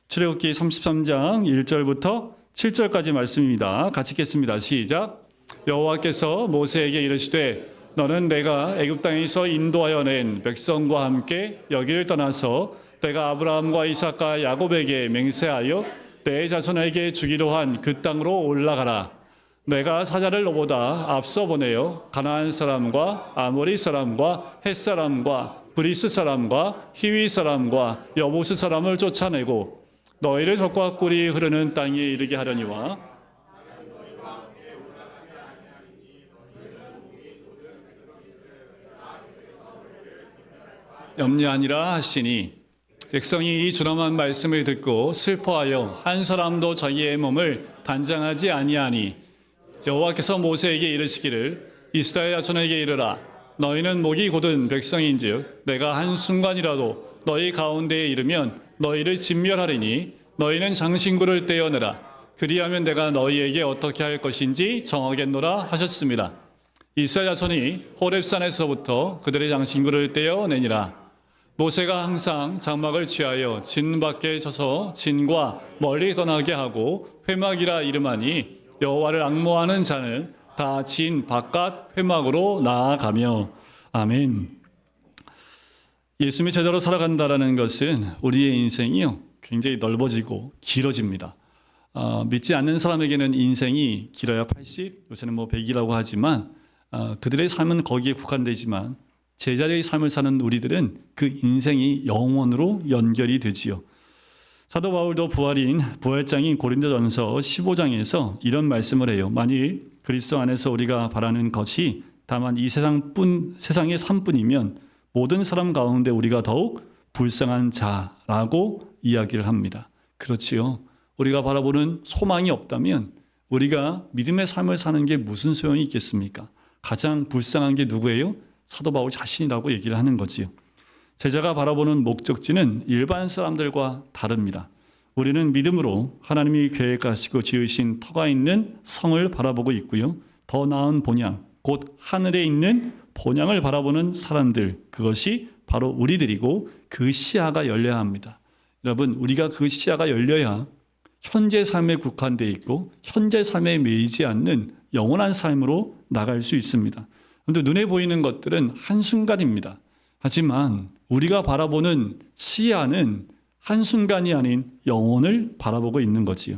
출애굽기 33장 1절부터 7절까지 말씀입니다. 같이 읽겠습니다. 시작. 여호와께서 모세에게 이르시되 너는 내가 애굽 땅에서 인도하여 낸 백성과 함께 여기를 떠나서 내가 아브라함과 이삭과 야곱에게 맹세하여 내 자손에게 주기로 한 그 땅으로 올라가라. 내가 사자를 너보다 앞서 보내어 가나안 사람과 아모리 사람과 헷 사람과 브리스 사람과 히위 사람과 여부스 사람을 쫓아내고 너희를 젖과 꿀이 흐르는 땅에 이르게 하려니와 염려하니라 하시니 백성이 이 준엄한 말씀을 듣고 슬퍼하여 한 사람도 자기의 몸을 단장하지 아니하니 여호와께서 모세에게 이르시기를 이스라엘 자손에게 이르라 너희는 목이 곧은 백성인즉 내가 한순간이라도 너희 가운데에 이르면 너희를 진멸하리니 너희는 장신구를 떼어내라 그리하면 내가 너희에게 어떻게 할 것인지 정하겠노라 하셨습니다. 이스라엘 자손이 호렙산에서부터 그들의 장신구를 떼어내니라. 모세가 항상 장막을 취하여 진 밖에 서서 진과 멀리 떠나게 하고 회막이라 이름하니 여호와를 앙모하는 자는 다 진 바깥 회막으로 나아가며. 아멘. 예수님의 제자로 살아간다라는 것은 우리의 인생이요 굉장히 넓어지고 길어집니다. 믿지 않는 사람에게는 인생이 길어야 80, 요새는 100이라고 하지만 그들의 삶은 거기에 국한되지만 제자의 삶을 사는 우리들은 그 인생이 영원으로 연결이 되지요. 사도 바울도 부활장인 고린도전서 15장에서 이런 말씀을 해요. 만일 그리스도 안에서 우리가 바라는 것이 다만 이 세상의 삶뿐이면 모든 사람 가운데 우리가 더욱 불쌍한 자라고 이야기를 합니다. 그렇지요. 우리가 바라보는 소망이 없다면 우리가 믿음의 삶을 사는 게 무슨 소용이 있겠습니까? 가장 불쌍한 게 누구예요? 사도 바울 자신이라고 얘기를 하는 거지요. 제자가 바라보는 목적지는 일반 사람들과 다릅니다. 우리는 믿음으로 하나님이 계획하시고 지으신 터가 있는 성을 바라보고 있고요. 더 나은 본향, 곧 하늘에 있는 본향을 바라보는 사람들, 그것이 바로 우리들이고 그 시야가 열려야 합니다. 여러분, 우리가 그 시야가 열려야 현재 삶에 국한되어 있고 현재 삶에 매이지 않는 영원한 삶으로 나갈 수 있습니다. 그런데 눈에 보이는 것들은 한순간입니다. 하지만 우리가 바라보는 시야는 한순간이 아닌 영혼을 바라보고 있는 거지요.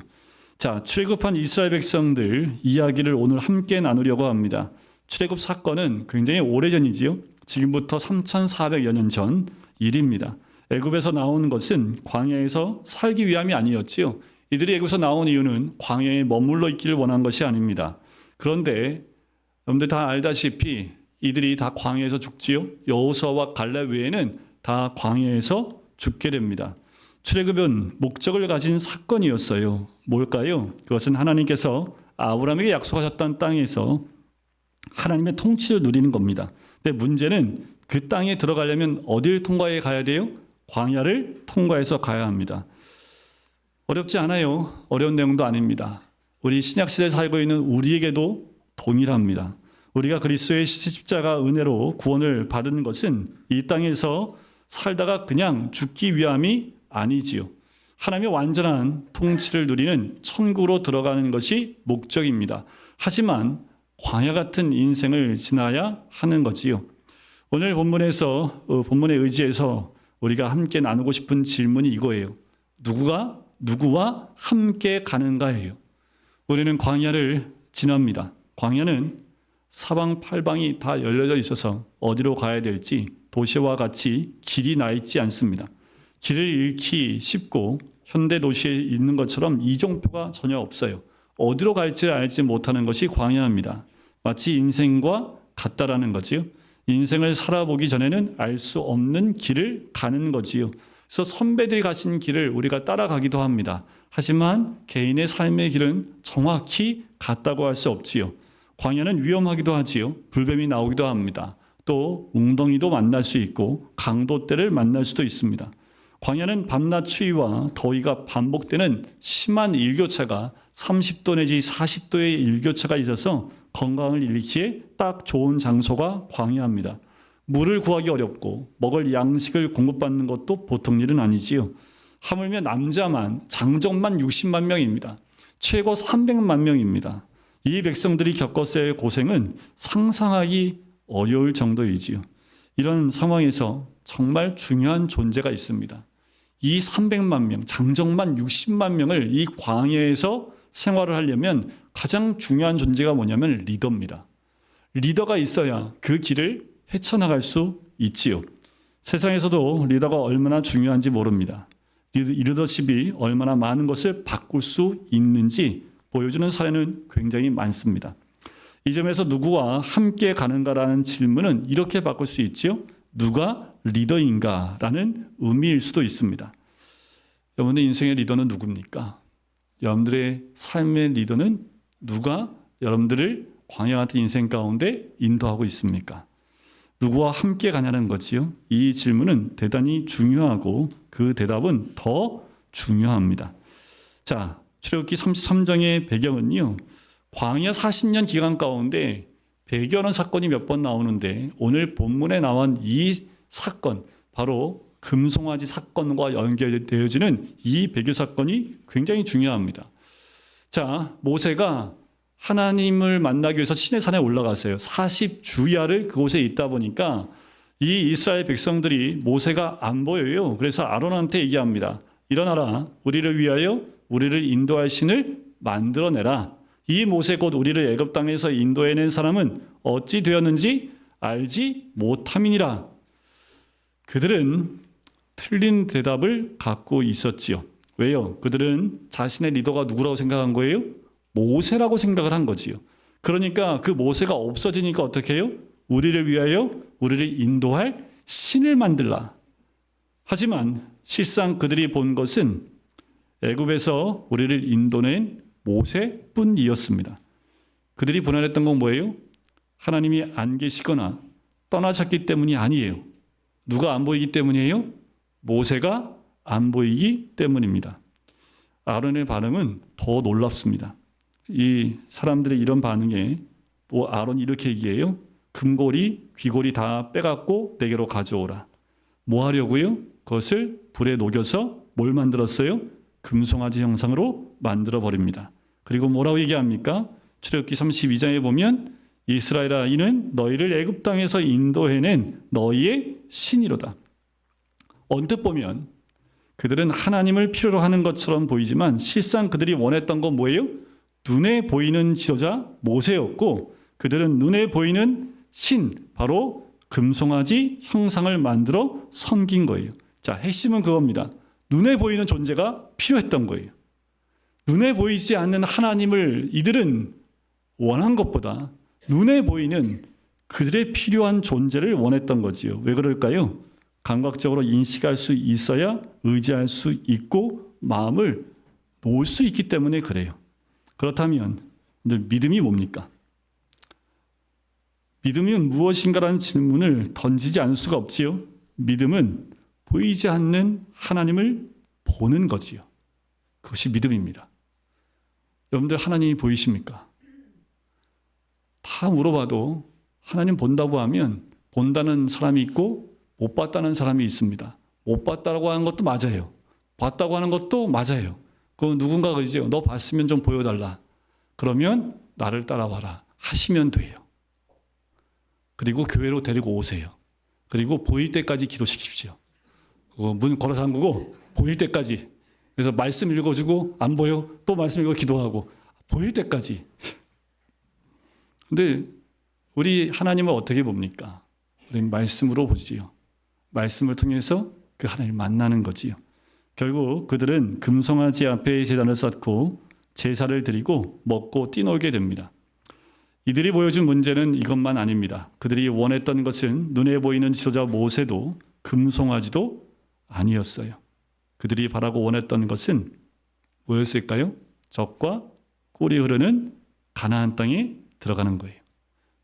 자, 출애굽한 이스라엘 백성들 이야기를 오늘 함께 나누려고 합니다. 출애굽 사건은 굉장히 오래전이지요. 지금부터 3,400여 년 전 일입니다. 애굽에서 나온 것은 광야에서 살기 위함이 아니었지요. 이들이 애굽에서 나온 이유는 광야에 머물러 있기를 원한 것이 아닙니다. 그런데 여러분들 다 알다시피 이들이 다 광야에서 죽지요. 여호수아와 갈렙 외에는 다 광야에서 죽게 됩니다. 출애굽은 목적을 가진 사건이었어요. 뭘까요? 그것은 하나님께서 아브라함에게 약속하셨던 땅에서 하나님의 통치를 누리는 겁니다. 근데 문제는 그 땅에 들어가려면 어딜 통과해 가야 돼요? 광야를 통과해서 가야 합니다. 어렵지 않아요. 어려운 내용도 아닙니다. 우리 신약시대에 살고 있는 우리에게도 동일합니다. 우리가 그리스도의 십자가 은혜로 구원을 받은 것은 이 땅에서 살다가 그냥 죽기 위함이 아니지요. 하나님의 완전한 통치를 누리는 천국으로 들어가는 것이 목적입니다. 하지만 광야 같은 인생을 지나야 하는 거지요. 오늘 본문에 의지해서 우리가 함께 나누고 싶은 질문이 이거예요. 누구와 함께 가는가예요. 우리는 광야를 지납니다. 광야는 사방팔방이 다 열려져 있어서 어디로 가야 될지 도시와 같이 길이 나 있지 않습니다. 길을 잃기 쉽고 현대 도시에 있는 것처럼 이정표가 전혀 없어요. 어디로 갈지 알지 못하는 것이 광야입니다. 마치 인생과 같다라는 거지요. 인생을 살아보기 전에는 알 수 없는 길을 가는 거지요. 그래서 선배들이 가신 길을 우리가 따라가기도 합니다. 하지만 개인의 삶의 길은 정확히 같다고 할 수 없지요. 광야는 위험하기도 하지요. 불뱀이 나오기도 합니다. 또 웅덩이도 만날 수 있고 강도떼를 만날 수도 있습니다. 광야는 밤낮 추위와 더위가 반복되는 심한 일교차가 30도 내지 40도의 일교차가 있어서 건강을 잃기에 딱 좋은 장소가 광야입니다. 물을 구하기 어렵고 먹을 양식을 공급받는 것도 보통 일은 아니지요. 하물며 남자만 장정만 60만 명입니다. 최고 300만 명입니다. 이 백성들이 겪었어야 할 고생은 상상하기 어려울 정도이지요. 이런 상황에서 정말 중요한 존재가 있습니다. 이 300만 명, 장정만 60만 명을 이 광야에서 생활을 하려면 가장 중요한 존재가 뭐냐면 리더입니다. 리더가 있어야 그 길을 헤쳐나갈 수 있지요. 세상에서도 리더가 얼마나 중요한지 모릅니다. 리더십이 얼마나 많은 것을 바꿀 수 있는지 보여주는 사례는 굉장히 많습니다. 이 점에서 누구와 함께 가는가라는 질문은 이렇게 바꿀 수 있죠. 누가 리더인가라는 의미일 수도 있습니다. 여러분의 인생의 리더는 누굽니까? 여러분들의 삶의 리더는 누가 여러분들을 광야 같은 인생 가운데 인도하고 있습니까? 누구와 함께 가냐는 거지요. 이 질문은 대단히 중요하고 그 대답은 더 중요합니다. 자, 출애굽기 33장의 배경은요. 광야 40년 기간 가운데 배교하는 사건이 몇 번 나오는데 오늘 본문에 나온 이 사건, 바로 금송아지 사건과 연결되어지는 이 배교 사건이 굉장히 중요합니다. 자, 모세가 하나님을 만나기 위해서 시내산에 올라갔어요. 40주야를 그곳에 있다 보니까 이 이스라엘 백성들이 모세가 안 보여요. 그래서 아론한테 얘기합니다. 일어나라. 우리를 위하여 우리를 인도할 신을 만들어내라. 이 모세 곧 우리를 애굽 땅에서 인도해낸 사람은 어찌 되었는지 알지 못함이니라. 그들은 틀린 대답을 갖고 있었지요. 왜요? 그들은 자신의 리더가 누구라고 생각한 거예요? 모세라고 생각을 한 거지요. 그러니까 그 모세가 없어지니까 어떻게 해요? 우리를 위하여 우리를 인도할 신을 만들라. 하지만 실상 그들이 본 것은 애굽에서 우리를 인도낸 모세뿐이었습니다. 그들이 분할했던 건 뭐예요? 하나님이 안 계시거나 떠나셨기 때문이 아니에요. 누가 안 보이기 때문이에요? 모세가 안 보이기 때문입니다. 아론의 반응은 더 놀랍습니다. 이 사람들의 이런 반응에 아론이 이렇게 얘기해요. 금고리, 귀고리 다 빼갖고 내게로 가져오라. 뭐 하려고요? 그것을 불에 녹여서 뭘 만들었어요? 금송아지 형상으로 만들어 버립니다. 그리고 뭐라고 얘기합니까? 출애굽기 32장에 보면 이스라엘아 이는 너희를 애굽 땅에서 인도해낸 너희의 신이로다. 언뜻 보면 그들은 하나님을 필요로 하는 것처럼 보이지만 실상 그들이 원했던 건 뭐예요? 눈에 보이는 지도자 모세였고 그들은 눈에 보이는 신, 바로 금송아지 형상을 만들어 섬긴 거예요. 자, 핵심은 그겁니다. 눈에 보이는 존재가 필요했던 거예요. 눈에 보이지 않는 하나님을 이들은 원한 것보다 눈에 보이는 그들의 필요한 존재를 원했던 거지요. 왜 그럴까요? 감각적으로 인식할 수 있어야 의지할 수 있고 마음을 놓을 수 있기 때문에 그래요. 그렇다면 믿음이 뭡니까? 믿음이 무엇인가라는 질문을 던지지 않을 수가 없지요. 믿음은 보이지 않는 하나님을 보는 거지요. 그것이 믿음입니다. 여러분들 하나님이 보이십니까? 다 물어봐도 하나님 본다고 하면 본다는 사람이 있고 못 봤다는 사람이 있습니다. 못 봤다고 하는 것도 맞아요. 봤다고 하는 것도 맞아요. 그 누군가 그러죠. 너 봤으면 좀 보여달라. 그러면 나를 따라와라. 하시면 돼요. 그리고 교회로 데리고 오세요. 그리고 보일 때까지 기도시키십시오. 문 걸어 잠그고 보일 때까지. 그래서 말씀 읽어주고 안 보여? 또 말씀 읽어 기도하고 보일 때까지. 근데 우리 하나님을 어떻게 봅니까? 우리는 말씀으로 보지요. 말씀을 통해서 그 하나님을 만나는 거지요. 결국 그들은 금송아지 앞에 제단을 쌓고 제사를 드리고 먹고 뛰놀게 됩니다. 이들이 보여준 문제는 이것만 아닙니다. 그들이 원했던 것은 눈에 보이는 지도자 모세도 금송아지도 아니었어요. 그들이 바라고 원했던 것은 뭐였을까요? 젖과 꿀이 흐르는 가나안 땅에 들어가는 거예요.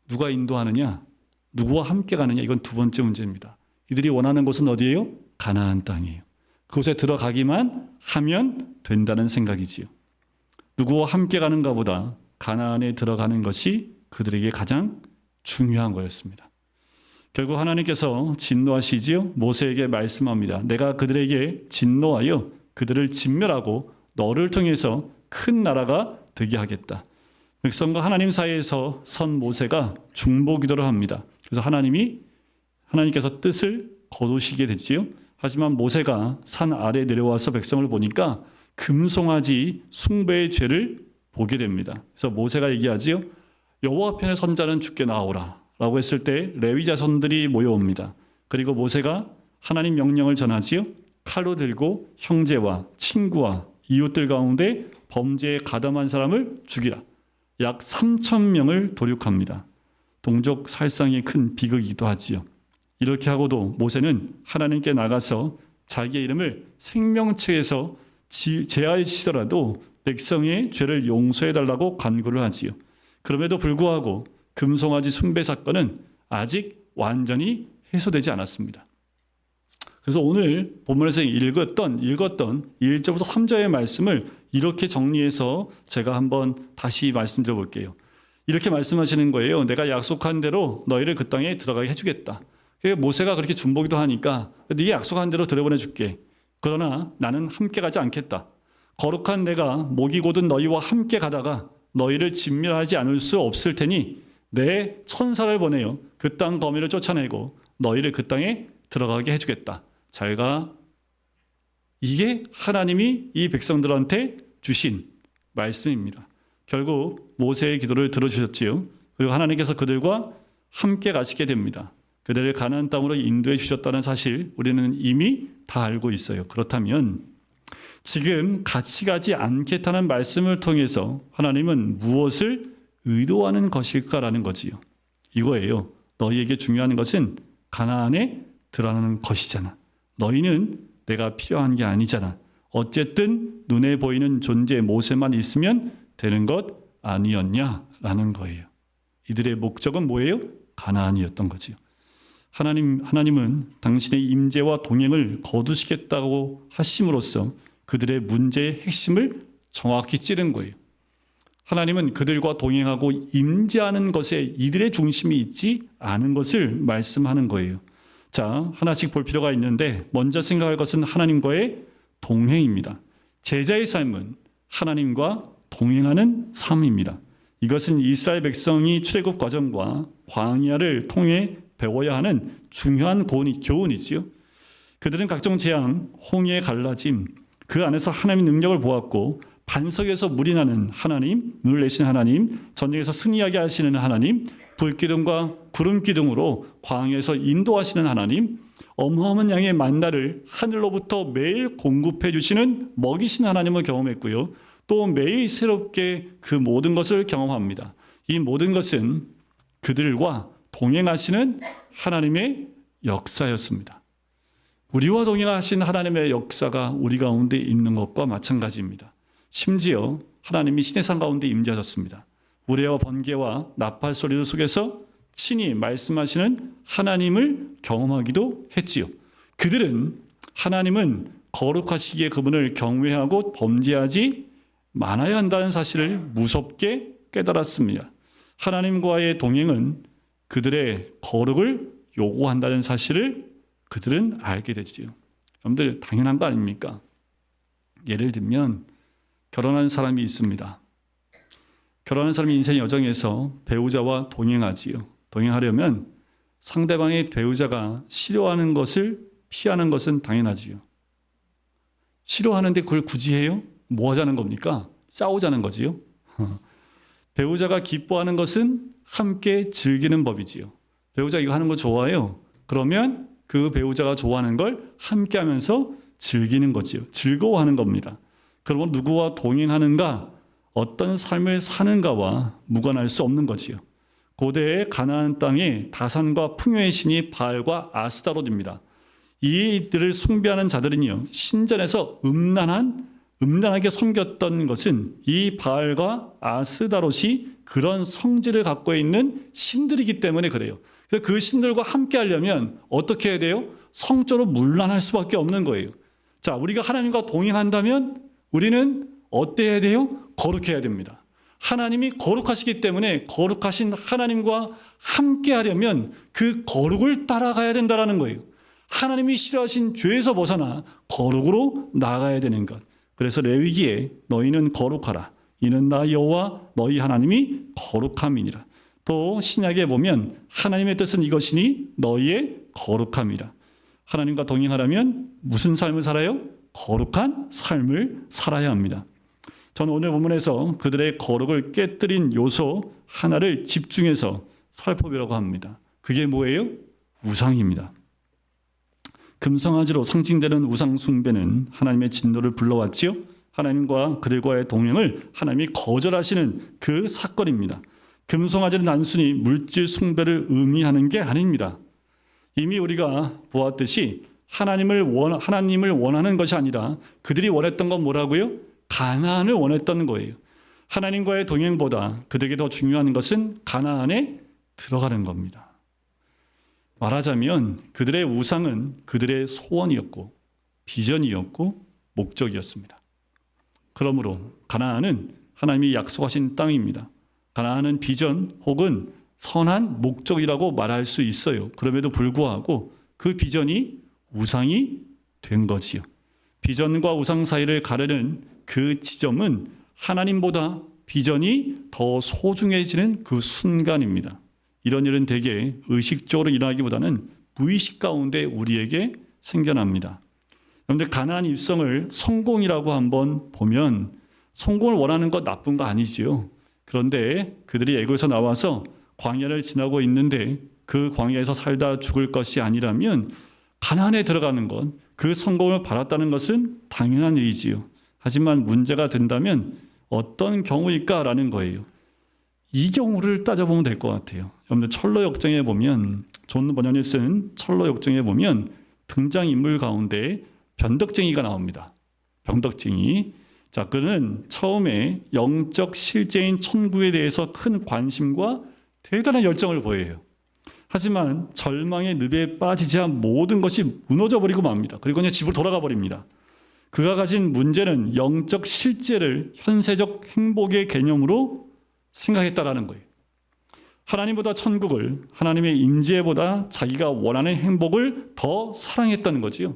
누가 인도하느냐? 누구와 함께 가느냐? 이건 두 번째 문제입니다. 이들이 원하는 곳은 어디예요? 가나안 땅이에요. 그곳에 들어가기만 하면 된다는 생각이지요. 누구와 함께 가는가 보다 가나안에 들어가는 것이 그들에게 가장 중요한 거였습니다. 결국 하나님께서 진노하시지요. 모세에게 말씀합니다. 내가 그들에게 진노하여 그들을 진멸하고 너를 통해서 큰 나라가 되게 하겠다. 백성과 하나님 사이에서 선 모세가 중보 기도를 합니다. 그래서 하나님께서 뜻을 거두시게 됐지요. 하지만 모세가 산 아래 내려와서 백성을 보니까 금송아지 숭배의 죄를 보게 됩니다. 그래서 모세가 얘기하지요. 여호와 편에 선 자는 주께 나오라 라고 했을 때 레위 자손들이 모여옵니다. 그리고 모세가 하나님 명령을 전하지요. 칼로 들고 형제와 친구와 이웃들 가운데 범죄에 가담한 사람을 죽이라. 약 3,000명을 도륙합니다. 동족 살상이 큰 비극이기도 하지요. 이렇게 하고도 모세는 하나님께 나가서 자기의 이름을 생명책에서 제하시더라도 백성의 죄를 용서해달라고 간구를 하지요. 그럼에도 불구하고 금송아지 숭배 사건은 아직 완전히 해소되지 않았습니다. 그래서 오늘 본문에서 읽었던 1절부터 3절의 말씀을 이렇게 정리해서 제가 한번 다시 말씀드려 볼게요. 이렇게 말씀하시는 거예요. 내가 약속한 대로 너희를 그 땅에 들어가게 해주겠다. 모세가 그렇게 중보기도 하니까 네 약속한 대로 들여보내줄게. 그러나 나는 함께 가지 않겠다. 거룩한 내가 목이 곧은 너희와 함께 가다가 너희를 진멸하지 않을 수 없을 테니 내 천사를 보내어 그 땅 거민을 쫓아내고 너희를 그 땅에 들어가게 해주겠다. 잘 가. 이게 하나님이 이 백성들한테 주신 말씀입니다. 결국 모세의 기도를 들어주셨지요. 그리고 하나님께서 그들과 함께 가시게 됩니다. 그들을 가나안 땅으로 인도해 주셨다는 사실 우리는 이미 다 알고 있어요. 그렇다면 지금 같이 가지 않겠다는 말씀을 통해서 하나님은 무엇을 의도하는 것일까라는 거지요. 이거예요. 너희에게 중요한 것은 가나안에 들어가는 것이잖아. 너희는 내가 필요한 게 아니잖아. 어쨌든 눈에 보이는 존재 모세만 있으면 되는 것 아니었냐라는 거예요. 이들의 목적은 뭐예요? 가나안이었던 거지요. 하나님은 당신의 임재와 동행을 거두시겠다고 하심으로써 그들의 문제의 핵심을 정확히 찌른 거예요. 하나님은 그들과 동행하고 임재하는 것에 이들의 중심이 있지 않은 것을 말씀하는 거예요. 자, 하나씩 볼 필요가 있는데 먼저 생각할 것은 하나님과의 동행입니다. 제자의 삶은 하나님과 동행하는 삶입니다. 이것은 이스라엘 백성이 출애굽 과정과 광야를 통해 배워야 하는 중요한 교훈이지요. 그들은 각종 재앙, 홍해의 갈라짐, 그 안에서 하나님의 능력을 보았고 반석에서 물이 나는 하나님, 눈을 내신 하나님, 전쟁에서 승리하게 하시는 하나님, 불기둥과 구름기둥으로 광야에서 인도하시는 하나님, 어마어마한 양의 만나를 하늘로부터 매일 공급해 주시는 먹이신 하나님을 경험했고요. 또 매일 새롭게 그 모든 것을 경험합니다. 이 모든 것은 그들과 동행하시는 하나님의 역사였습니다. 우리와 동행하신 하나님의 역사가 우리 가운데 있는 것과 마찬가지입니다. 심지어 하나님이 시내산 가운데 임재하셨습니다. 우레와 번개와 나팔 소리 속에서 친히 말씀하시는 하나님을 경험하기도 했지요. 그들은 하나님은 거룩하시기에 그분을 경외하고 범죄하지 말아야 한다는 사실을 무섭게 깨달았습니다. 하나님과의 동행은 그들의 거룩을 요구한다는 사실을 그들은 알게 되지요. 여러분들 당연한 거 아닙니까? 예를 들면 결혼한 사람이 있습니다. 결혼한 사람이 인생 여정에서 배우자와 동행하지요. 동행하려면 상대방의 배우자가 싫어하는 것을 피하는 것은 당연하지요. 싫어하는데 그걸 굳이 해요? 뭐 하자는 겁니까? 싸우자는 거지요. 배우자가 기뻐하는 것은 함께 즐기는 법이지요. 배우자 이거 하는 거 좋아해요. 그러면 그 배우자가 좋아하는 걸 함께 하면서 즐기는 거지요. 즐거워하는 겁니다. 그러면 누구와 동행하는가, 어떤 삶을 사는가와 무관할 수 없는 거지요. 고대의 가나안 땅에 다산과 풍요의 신이 바알과 아스타롯입니다. 이들을 숭배하는 자들은요, 신전에서 음란하게 섬겼던 것은 이 바알과 아스타롯이 그런 성질을 갖고 있는 신들이기 때문에 그래요. 그래서 그 신들과 함께 하려면 어떻게 해야 돼요? 성적으로 문란할 수밖에 없는 거예요. 자, 우리가 하나님과 동행한다면 우리는 어때야 돼요? 거룩해야 됩니다. 하나님이 거룩하시기 때문에 거룩하신 하나님과 함께 하려면 그 거룩을 따라가야 된다는 거예요. 하나님이 싫어하신 죄에서 벗어나 거룩으로 나아가야 되는 것. 그래서 레위기에 너희는 거룩하라. 이는 나 여호와 너희 하나님이 거룩함이니라. 또 신약에 보면 하나님의 뜻은 이것이니 너희의 거룩함이라. 하나님과 동행하려면 무슨 삶을 살아요? 거룩한 삶을 살아야 합니다. 저는 오늘 본문에서 그들의 거룩을 깨뜨린 요소 하나를 집중해서 살펴보려고 합니다. 그게 뭐예요? 우상입니다. 금송아지로 상징되는 우상 숭배는 하나님의 진노를 불러왔지요. 하나님과 그들과의 동행을 하나님이 거절하시는 그 사건입니다. 금송아지는 단순히 물질 숭배를 의미하는 게 아닙니다. 이미 우리가 보았듯이 하나님을 원하는 것이 아니라 그들이 원했던 건 뭐라고요? 가나안을 원했던 거예요. 하나님과의 동행보다 그들에게 더 중요한 것은 가나안에 들어가는 겁니다. 말하자면 그들의 우상은 그들의 소원이었고 비전이었고 목적이었습니다. 그러므로 가나안은 하나님이 약속하신 땅입니다. 가나안은 비전 혹은 선한 목적이라고 말할 수 있어요. 그럼에도 불구하고 그 비전이 우상이 된 거지요. 비전과 우상 사이를 가르는 그 지점은 하나님보다 비전이 더 소중해지는 그 순간입니다. 이런 일은 대개 의식적으로 일어나기보다는 무의식 가운데 우리에게 생겨납니다. 그런데 가나안 입성을 성공이라고 한번 보면 성공을 원하는 것 나쁜 거 아니지요. 그런데 그들이 애굽에서 나와서 광야를 지나고 있는데 그 광야에서 살다 죽을 것이 아니라면 가나안에 들어가는 것, 그 성공을 바랐다는 것은 당연한 일이지요. 하지만 문제가 된다면 어떤 경우일까라는 거예요. 이 경우를 따져보면 될 것 같아요. 여러분들 철로 역정에 보면 존 버년이 쓴 철로 역정에 보면 등장인물 가운데 변덕쟁이가 나옵니다. 변덕쟁이. 자, 그는 처음에 영적 실제인 천국에 대해서 큰 관심과 대단한 열정을 보여요. 하지만 절망의 늪에 빠지자 모든 것이 무너져 버리고 맙니다. 그리고 그냥 집으로 돌아가 버립니다. 그가 가진 문제는 영적 실제를 현세적 행복의 개념으로 생각했다라는 거예요. 하나님보다 천국을, 하나님의 임재보다 자기가 원하는 행복을 더 사랑했다는 거지요.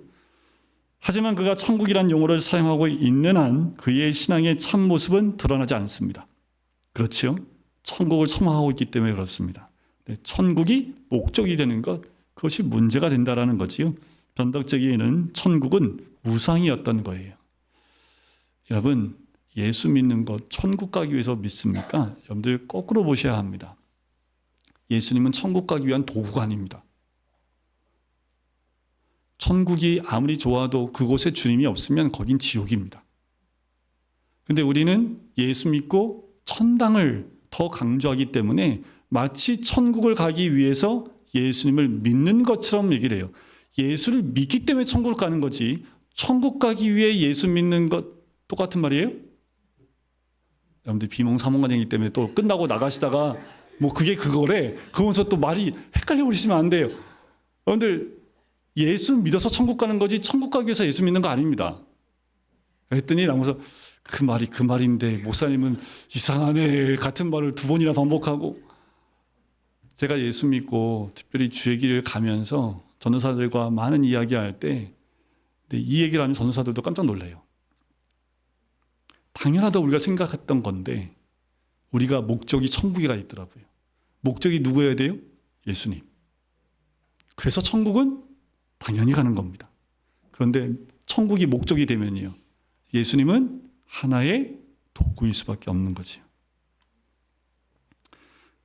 하지만 그가 천국이란 용어를 사용하고 있는 한 그의 신앙의 참모습은 드러나지 않습니다. 그렇죠? 천국을 소망하고 있기 때문에 그렇습니다. 천국이 목적이 되는 것, 그것이 문제가 된다는 거지요. 변덕쟁이에는 천국은 우상이었던 거예요. 여러분, 예수 믿는 것 천국 가기 위해서 믿습니까? 여러분들 거꾸로 보셔야 합니다. 예수님은 천국 가기 위한 도구가 아닙니다. 천국이 아무리 좋아도 그곳에 주님이 없으면 거긴 지옥입니다. 근데 우리는 예수 믿고 천당을 더 강조하기 때문에 마치 천국을 가기 위해서 예수님을 믿는 것처럼 얘기를 해요. 예수를 믿기 때문에 천국을 가는 거지 천국 가기 위해 예수 믿는 것 똑같은 말이에요? 여러분들 비몽사몽간이기 때문에 또 끝나고 나가시다가 뭐 그게 그거래 그러면서 또 말이 헷갈려 버리시면 안 돼요. 여러분들 예수 믿어서 천국 가는 거지 천국 가기 위해서 예수 믿는 거 아닙니다. 했더니 나오면서 그 말이 그 말인데 목사님은 이상하네 같은 말을 두 번이나 반복하고. 제가 예수 믿고 특별히 주의 길을 가면서 전도사들과 많은 이야기할 때 이 얘기를 하면 전도사들도 깜짝 놀라요. 당연하다 우리가 생각했던 건데 우리가 목적이 천국에 가 있더라고요. 목적이 누구여야 돼요? 예수님. 그래서 천국은 당연히 가는 겁니다. 그런데 천국이 목적이 되면요. 예수님은 하나의 도구일 수밖에 없는 거지요.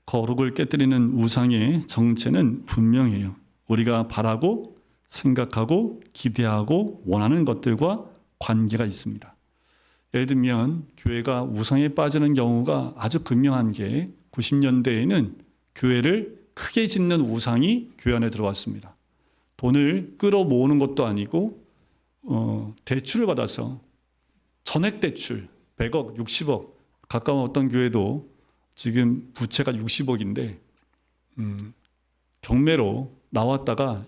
거룩을 깨뜨리는 우상의 정체는 분명해요. 우리가 바라고 생각하고 기대하고 원하는 것들과 관계가 있습니다. 예를 들면 교회가 우상에 빠지는 경우가 아주 극명한 게 90년대에는 교회를 크게 짓는 우상이 교회 안에 들어왔습니다. 돈을 끌어모으는 것도 아니고 대출을 받아서 전액 대출 100억, 60억 가까운 어떤 교회도 지금 부채가 60억인데 경매로 나왔다가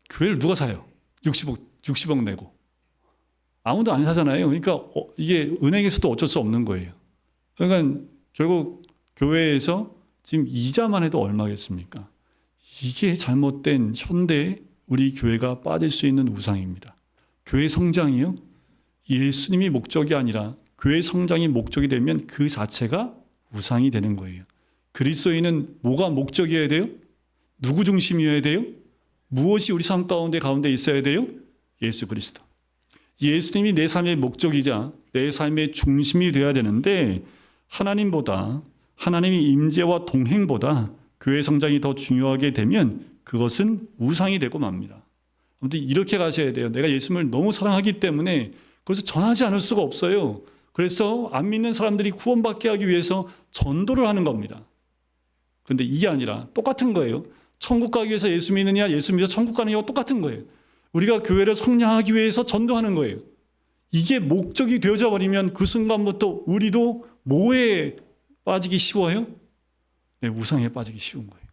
교회를 누가 사요? 60억 내고. 아무도 안 사잖아요. 그러니까 이게 은행에서도 어쩔 수 없는 거예요. 그러니까 결국 교회에서 지금 이자만 해도 얼마겠습니까? 이게 잘못된 현대 우리 교회가 빠질 수 있는 우상입니다. 교회 성장이요? 예수님이 목적이 아니라 교회 성장이 목적이 되면 그 자체가 우상이 되는 거예요. 그리스도인은 뭐가 목적이어야 돼요? 누구 중심이어야 돼요? 무엇이 우리 삶 가운데 있어야 돼요? 예수 그리스도. 예수님이 내 삶의 목적이자 내 삶의 중심이 되어야 되는데 하나님보다, 하나님의 임재와 동행보다 교회 성장이 더 중요하게 되면 그것은 우상이 되고 맙니다. 아무튼 이렇게 가셔야 돼요. 내가 예수님을 너무 사랑하기 때문에 그것을 전하지 않을 수가 없어요. 그래서 안 믿는 사람들이 구원받게 하기 위해서 전도를 하는 겁니다. 그런데 이게 아니라 똑같은 거예요. 천국 가기 위해서 예수 믿느냐, 예수 믿어 천국 가는 거와 똑같은 거예요. 우리가 교회를 성장하기 위해서 전도하는 거예요. 이게 목적이 되어져 버리면 그 순간부터 우리도 뭐에 빠지기 쉬워요? 네, 우상에 빠지기 쉬운 거예요.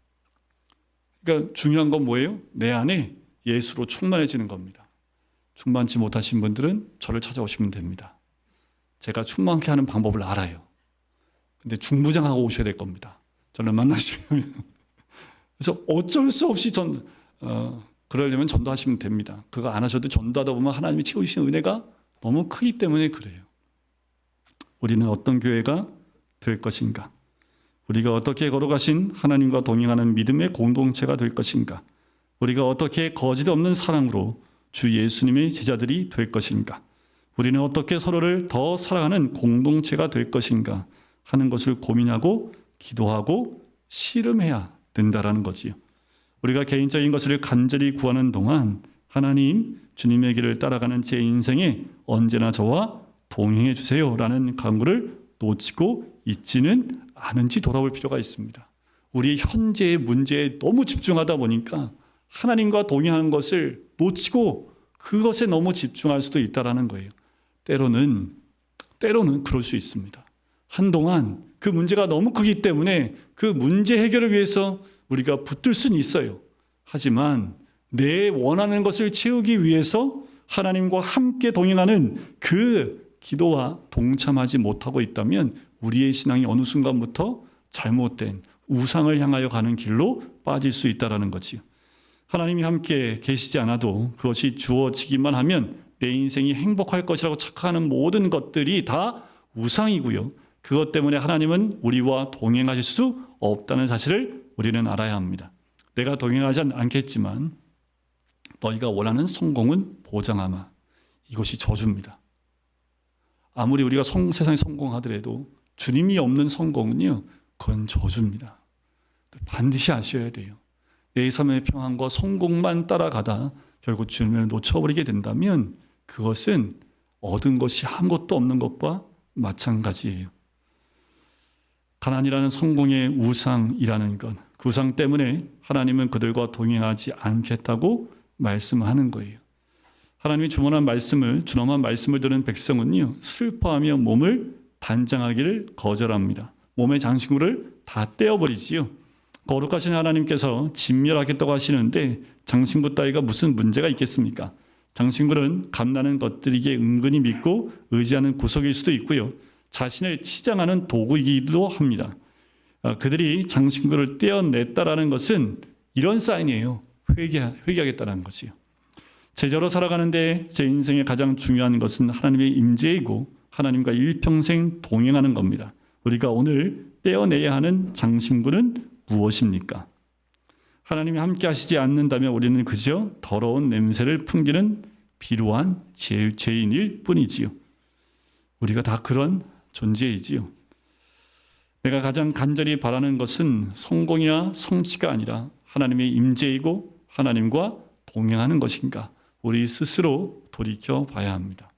그러니까 중요한 건 뭐예요? 내 안에 예수로 충만해지는 겁니다. 충만치 못하신 분들은 저를 찾아오시면 됩니다. 제가 충만케 하는 방법을 알아요. 근데 중부장하고 오셔야 될 겁니다. 저를 만나시려면. 그래서 어쩔 수 없이 그러려면 전도하시면 됩니다. 그거 안 하셔도 전도하다 보면 하나님이 채우시는 은혜가 너무 크기 때문에 그래요. 우리는 어떤 교회가 될 것인가? 우리가 어떻게 걸어가신 하나님과 동행하는 믿음의 공동체가 될 것인가? 우리가 어떻게 거짓 없는 사랑으로 주 예수님의 제자들이 될 것인가? 우리는 어떻게 서로를 더 사랑하는 공동체가 될 것인가 하는 것을 고민하고 기도하고 씨름해야 된다라는 거지요. 우리가 개인적인 것을 간절히 구하는 동안 하나님, 주님의 길을 따라가는 제 인생에 언제나 저와 동행해 주세요라는 간구를 놓치고 있지는 않은지 돌아볼 필요가 있습니다. 우리 현재의 문제에 너무 집중하다 보니까 하나님과 동행하는 것을 놓치고 그것에 너무 집중할 수도 있다는 거예요. 때로는 그럴 수 있습니다. 한동안 그 문제가 너무 크기 때문에 그 문제 해결을 위해서 우리가 붙들 수는 있어요. 하지만 내 원하는 것을 채우기 위해서 하나님과 함께 동행하는 그 기도와 동참하지 못하고 있다면 우리의 신앙이 어느 순간부터 잘못된 우상을 향하여 가는 길로 빠질 수 있다는 거지요. 하나님이 함께 계시지 않아도 그것이 주어지기만 하면 내 인생이 행복할 것이라고 착각하는 모든 것들이 다 우상이고요. 그것 때문에 하나님은 우리와 동행하실 수 없다는 사실을 우리는 알아야 합니다. 내가 동행하지 않겠지만 너희가 원하는 성공은 보장하마. 이것이 저주입니다. 아무리 우리가 세상에 성공하더라도 주님이 없는 성공은요, 그건 저주입니다. 반드시 아셔야 돼요. 내 삶의 평안과 성공만 따라가다 결국 주님을 놓쳐버리게 된다면 그것은 얻은 것이 아무것도 없는 것과 마찬가지예요. 가난이라는 성공의 우상이라는 것, 그 우상 때문에 하나님은 그들과 동행하지 않겠다고 말씀하는 거예요. 하나님이 준엄한 말씀을 들은 백성은요, 슬퍼하며 몸을 단장하기를 거절합니다. 몸의 장신구를 다 떼어버리지요. 거룩하신 하나님께서 진멸하겠다고 하시는데 장신구 따위가 무슨 문제가 있겠습니까? 장신구는 갓나는 것들이기에 은근히 믿고 의지하는 구석일 수도 있고요. 자신을 치장하는 도구이기도 합니다. 그들이 장신구를 떼어냈다라는 것은 이런 사인이에요. 회개하겠다는 것이요. 제자로 살아가는데 제 인생의 가장 중요한 것은 하나님의 임재이고 하나님과 일평생 동행하는 겁니다. 우리가 오늘 떼어내야 하는 장신구는 무엇입니까? 하나님이 함께 하시지 않는다면 우리는 그저 더러운 냄새를 풍기는 비루한 죄인일 뿐이지요. 우리가 다 그런 존재이지요. 내가 가장 간절히 바라는 것은 성공이나 성취가 아니라 하나님의 임재이고 하나님과 동행하는 것인가? 우리 스스로 돌이켜 봐야 합니다.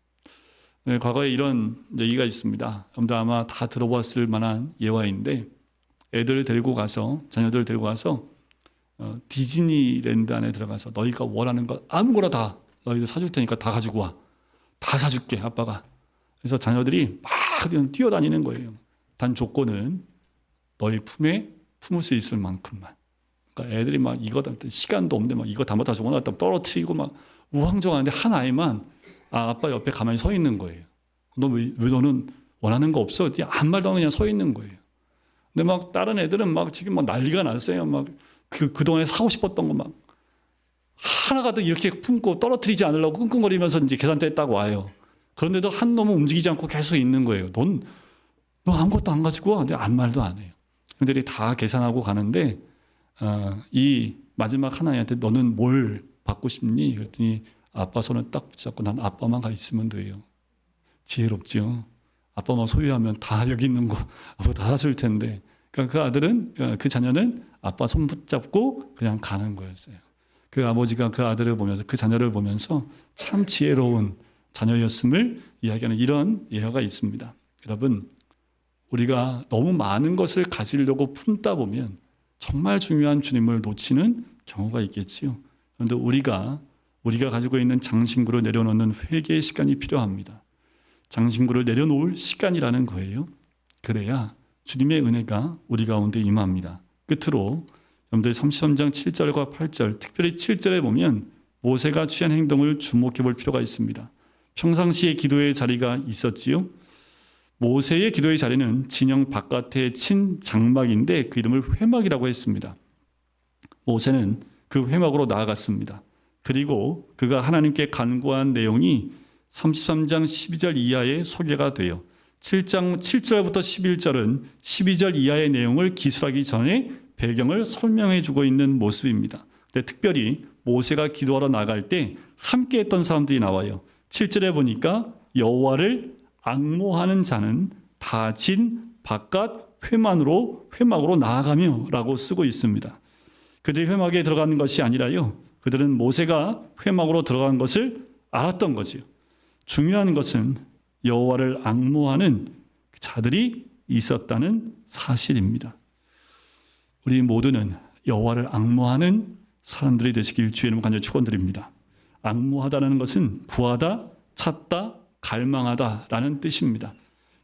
네, 과거에 이런 얘기가 있습니다. 여러분들 아마 다 들어봤을 만한 예화인데 자녀들 데리고 가서 디즈니랜드 안에 들어가서 너희가 원하는 것 아무거나 다 너희들 사줄 테니까 다 가지고 와. 다 사줄게 아빠가. 그래서 자녀들이 막 그냥 뛰어다니는 거예요. 단 조건은 너희 품에 품을 수 있을 만큼만. 그러니까 애들이 막 이거 시간도 없는데 막 이거 다 적어놨다 떨어뜨리고 막 우왕좌왕하는데 한 아이만 아빠 옆에 가만히 서 있는 거예요. 왜 너는 원하는 거 없어? 아무 말도 안 하고 그냥 서 있는 거예요. 근데 막 다른 애들은 막 지금 막 난리가 났어요. 막 그동안에 사고 싶었던 거 막 하나가득 이렇게 품고 떨어뜨리지 않으려고 끙끙거리면서 이제 계산대에 딱 와요. 그런데도 한 놈은 움직이지 않고 계속 있는 거예요. 너 아무것도 안 가지고 와. 근데 아무 말도 안 해요. 그들이 다 계산하고 가는데 이 마지막 하나님한테 너는 뭘 받고 싶니? 그랬더니 아빠 손을 딱 붙잡고 난 아빠만 가 있으면 돼요. 지혜롭죠. 아빠만 소유하면 다 여기 있는 거 아빠 다 줄 텐데. 그러니까 그 아들은 그 자녀는 아빠 손 붙잡고 그냥 가는 거였어요. 그 아버지가 그 아들을 보면서 그 자녀를 보면서 참 지혜로운 자녀였음을 이야기하는 이런 예화가 있습니다. 여러분, 우리가 너무 많은 것을 가지려고 품다 보면 정말 중요한 주님을 놓치는 경우가 있겠지요. 그런데 우리가 가지고 있는 장신구를 내려놓는 회개의 시간이 필요합니다. 장신구를 내려놓을 시간이라는 거예요. 그래야 주님의 은혜가 우리 가운데 임합니다. 끝으로 여러분들 33장 7절과 8절, 특별히 7절에 보면 모세가 취한 행동을 주목해 볼 필요가 있습니다. 평상시에 기도의 자리가 있었지요. 모세의 기도의 자리는 진영 바깥에 친 장막인데 그 이름을 회막이라고 했습니다. 모세는 그 회막으로 나아갔습니다. 그리고 그가 하나님께 간구한 내용이 33장 12절 이하의 소개가 돼요. 7장 7절부터 11절은 12절 이하의 내용을 기술하기 전에 배경을 설명해 주고 있는 모습입니다. 특별히 모세가 기도하러 나갈 때 함께 했던 사람들이 나와요. 7절에 보니까 여호와를 앙모하는 자는 다 진 바깥 회막으로 나아가며 라고 쓰고 있습니다. 그들이 회막에 들어가는 것이 아니라요. 그들은 모세가 회막으로 들어간 것을 알았던 거죠. 중요한 것은 여호와를 앙모하는 자들이 있었다는 사실입니다. 우리 모두는 여호와를 앙모하는 사람들이 되시길 주의 이름으로 간절히 축원드립니다. 앙모하다는 것은 구하다, 찾다, 갈망하다라는 뜻입니다.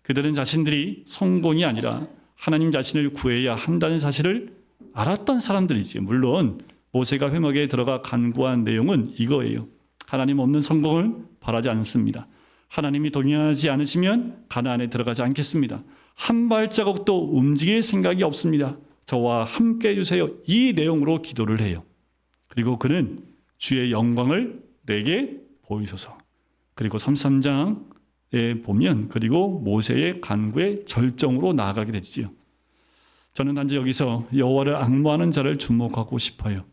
그들은 자신들이 성공이 아니라 하나님 자신을 구해야 한다는 사실을 알았던 사람들이지. 물론 모세가 회막에 들어가 간구한 내용은 이거예요. 하나님 없는 성공은 바라지 않습니다. 하나님이 동행하지 않으시면 가나안에 들어가지 않겠습니다. 한 발자국도 움직일 생각이 없습니다. 저와 함께 해주세요. 이 내용으로 기도를 해요. 그리고 그는 주의 영광을 내게 보이소서. 그리고 33장에 보면 그리고 모세의 간구의 절정으로 나아가게 되지요. 저는 단지 여기서 여호와를 앙모하는 자를 주목하고 싶어요.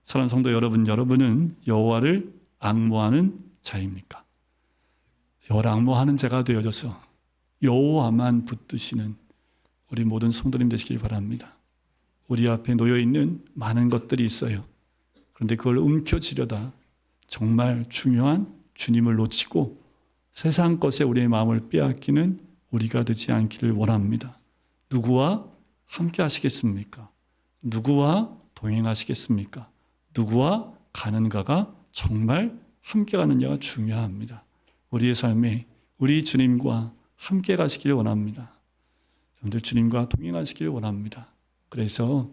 사랑하는 성도 여러분, 여러분은 여호와를 앙모하는 자입니까? 여호와를 앙모하는 자가 되어져서 여호와만 붙드시는 우리 모든 성도님 되시길 바랍니다. 우리 앞에 놓여있는 많은 것들이 있어요. 그런데 그걸 움켜쥐려다 정말 중요한 주님을 놓치고 세상 것에 우리의 마음을 빼앗기는 우리가 되지 않기를 원합니다. 누구와 함께 하시겠습니까? 누구와 동행하시겠습니까? 누구와 가는가가 정말 함께 가느냐가 중요합니다. 우리의 삶에 우리 주님과 함께 가시기를 원합니다. 여러분들 주님과 동행하시기를 원합니다. 그래서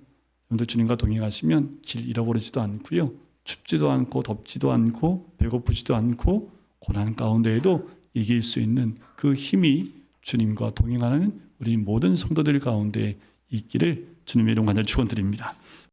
여러분들 주님과 동행하시면 길 잃어버리지도 않고요. 춥지도 않고 덥지도 않고 배고프지도 않고 고난 가운데에도 이길 수 있는 그 힘이 주님과 동행하는 우리 모든 성도들 가운데 있기를 주님의 이름 간절히 축원드립니다.